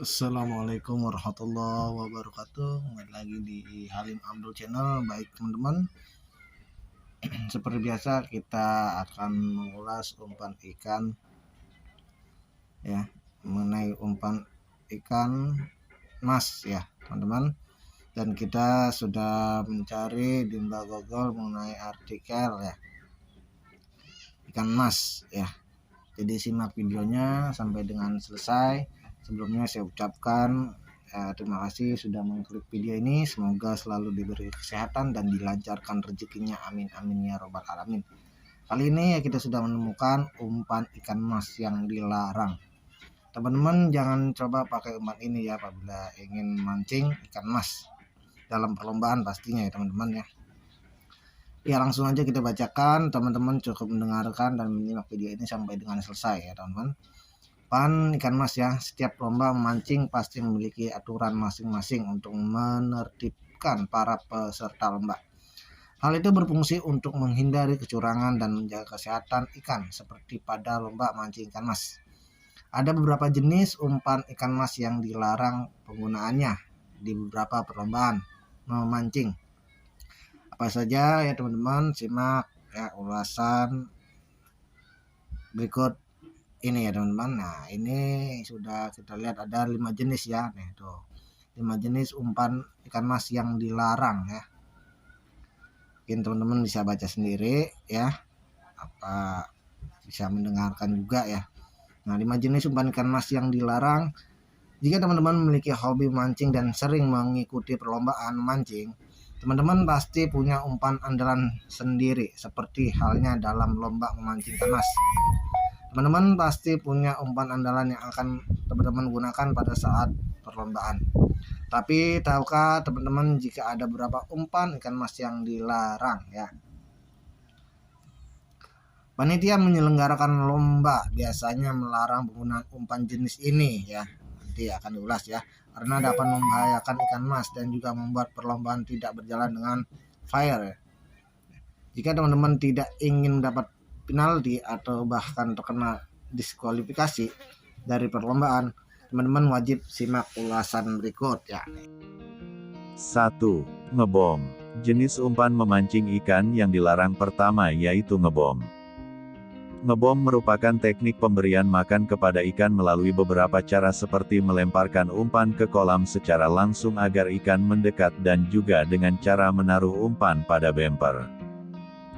Assalamualaikum warahmatullahi wabarakatuh. Kembali lagi di Halim Abdul Channel. Baik teman-teman, seperti biasa kita akan mengulas umpan ikan ya, mengenai umpan ikan mas ya teman-teman. Dan kita sudah mencari di Mbak Google mengenai artikel ya ikan mas ya. Jadi simak videonya sampai dengan selesai. Sebelumnya saya ucapkan terima kasih sudah mengklik video ini. Semoga selalu diberi kesehatan dan dilancarkan rezekinya. Amin amin ya robbal alamin. Kali ini kita sudah menemukan umpan ikan mas yang dilarang. Teman-teman jangan coba pakai umpan ini ya apabila ingin mancing ikan mas dalam perlombaan pastinya ya teman-teman ya. Ya langsung aja kita bacakan, teman-teman cukup mendengarkan dan menyimak video ini sampai dengan selesai ya teman-teman. Umpan ikan mas ya, setiap lomba memancing pasti memiliki aturan masing-masing untuk menertibkan para peserta lomba. Hal itu berfungsi untuk menghindari kecurangan dan menjaga kesehatan ikan seperti pada lomba mancing ikan mas. Ada beberapa jenis umpan ikan mas yang dilarang penggunaannya di beberapa perlombaan memancing. Apa saja ya teman-teman, simak ya ulasan berikut ini ya teman-teman. Nah ini sudah kita lihat ada 5 jenis ya, nih tuh 5 jenis umpan ikan mas yang dilarang ya. Mungkin teman-teman bisa baca sendiri ya, apa bisa mendengarkan juga ya. Nah 5 jenis umpan ikan mas yang dilarang. Jika teman-teman memiliki hobi mancing dan sering mengikuti perlombaan mancing, teman-teman pasti punya umpan andalan sendiri seperti halnya dalam lomba memancing ikan mas. Teman-teman pasti punya umpan andalan yang akan teman-teman gunakan pada saat perlombaan. Tapi tahukah teman-teman jika ada beberapa umpan ikan mas yang dilarang ya? Panitia menyelenggarakan lomba biasanya melarang penggunaan umpan jenis ini ya. Nanti akan diulas ya, karena dapat membahayakan ikan mas dan juga membuat perlombaan tidak berjalan dengan fair ya. Jika teman-teman tidak ingin dapat penalti atau bahkan terkena diskualifikasi dari perlombaan, teman-teman wajib simak ulasan berikut ya. 1. Ngebom. Jenis umpan memancing ikan yang dilarang pertama yaitu ngebom. Ngebom merupakan teknik pemberian makan kepada ikan melalui beberapa cara seperti melemparkan umpan ke kolam secara langsung agar ikan mendekat dan juga dengan cara menaruh umpan pada bemper.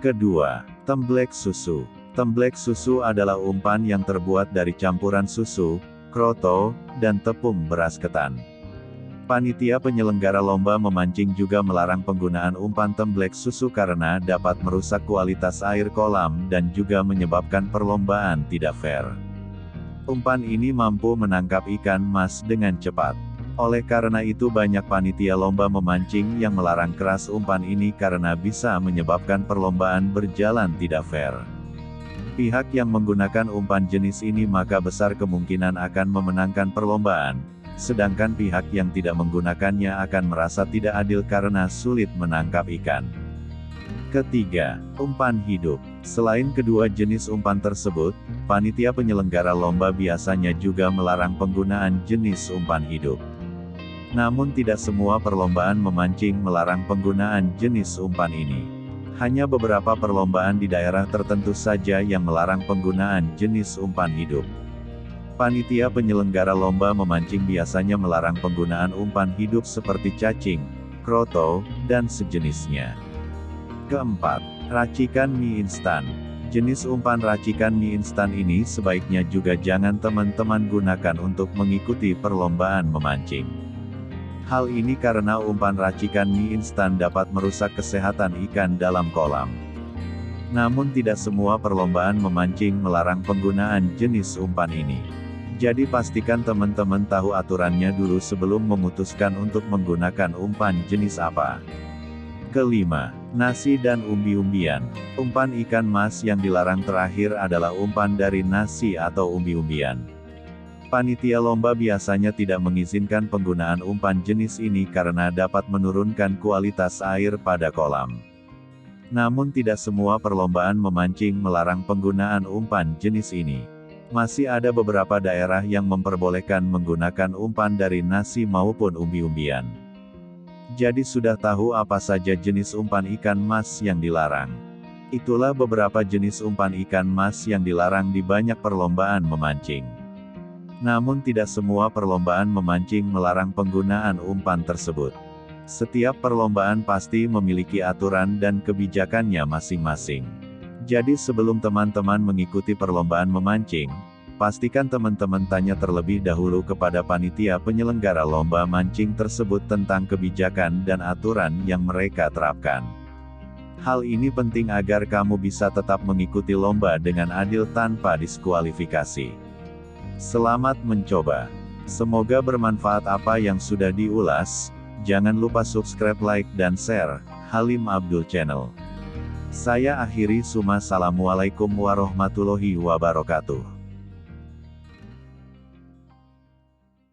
Kedua, temblek susu. Temblek susu adalah umpan yang terbuat dari campuran susu, kroto, dan tepung beras ketan. Panitia penyelenggara lomba memancing juga melarang penggunaan umpan temblek susu karena dapat merusak kualitas air kolam dan juga menyebabkan perlombaan tidak fair. Umpan ini mampu menangkap ikan mas dengan cepat. Oleh karena itu banyak panitia lomba memancing yang melarang keras umpan ini karena bisa menyebabkan perlombaan berjalan tidak fair. Pihak yang menggunakan umpan jenis ini maka besar kemungkinan akan memenangkan perlombaan. Sedangkan pihak yang tidak menggunakannya akan merasa tidak adil karena sulit menangkap ikan. Ketiga, umpan hidup. Selain kedua jenis umpan tersebut, panitia penyelenggara lomba biasanya juga melarang penggunaan jenis umpan hidup. Namun tidak semua perlombaan memancing melarang penggunaan jenis umpan ini. Hanya beberapa perlombaan di daerah tertentu saja yang melarang penggunaan jenis umpan hidup. Panitia penyelenggara lomba memancing biasanya melarang penggunaan umpan hidup seperti cacing, kroto, dan sejenisnya. Keempat, racikan mie instan. Jenis umpan racikan mie instan ini sebaiknya juga jangan teman-teman gunakan untuk mengikuti perlombaan memancing. Hal ini karena umpan racikan mie instan dapat merusak kesehatan ikan dalam kolam. Namun tidak semua perlombaan memancing melarang penggunaan jenis umpan ini. Jadi pastikan teman-teman tahu aturannya dulu sebelum memutuskan untuk menggunakan umpan jenis apa. Kelima, nasi dan umbi-umbian. Umpan ikan mas yang dilarang terakhir adalah umpan dari nasi atau umbi-umbian. Panitia lomba biasanya tidak mengizinkan penggunaan umpan jenis ini karena dapat menurunkan kualitas air pada kolam. Namun tidak semua perlombaan memancing melarang penggunaan umpan jenis ini. Masih ada beberapa daerah yang memperbolehkan menggunakan umpan dari nasi maupun umbi-umbian. Jadi sudah tahu apa saja jenis umpan ikan mas yang dilarang. Itulah beberapa jenis umpan ikan mas yang dilarang di banyak perlombaan memancing. Namun tidak semua perlombaan memancing melarang penggunaan umpan tersebut. Setiap perlombaan pasti memiliki aturan dan kebijakannya masing-masing. Jadi sebelum teman-teman mengikuti perlombaan memancing, pastikan teman-teman tanya terlebih dahulu kepada panitia penyelenggara lomba mancing tersebut tentang kebijakan dan aturan yang mereka terapkan. Hal ini penting agar kamu bisa tetap mengikuti lomba dengan adil tanpa diskualifikasi. Selamat mencoba. Semoga bermanfaat apa yang sudah diulas. Jangan lupa subscribe, like, dan share. Halim Abdul Channel. Saya akhiri. Assalamualaikum warahmatullahi wabarakatuh.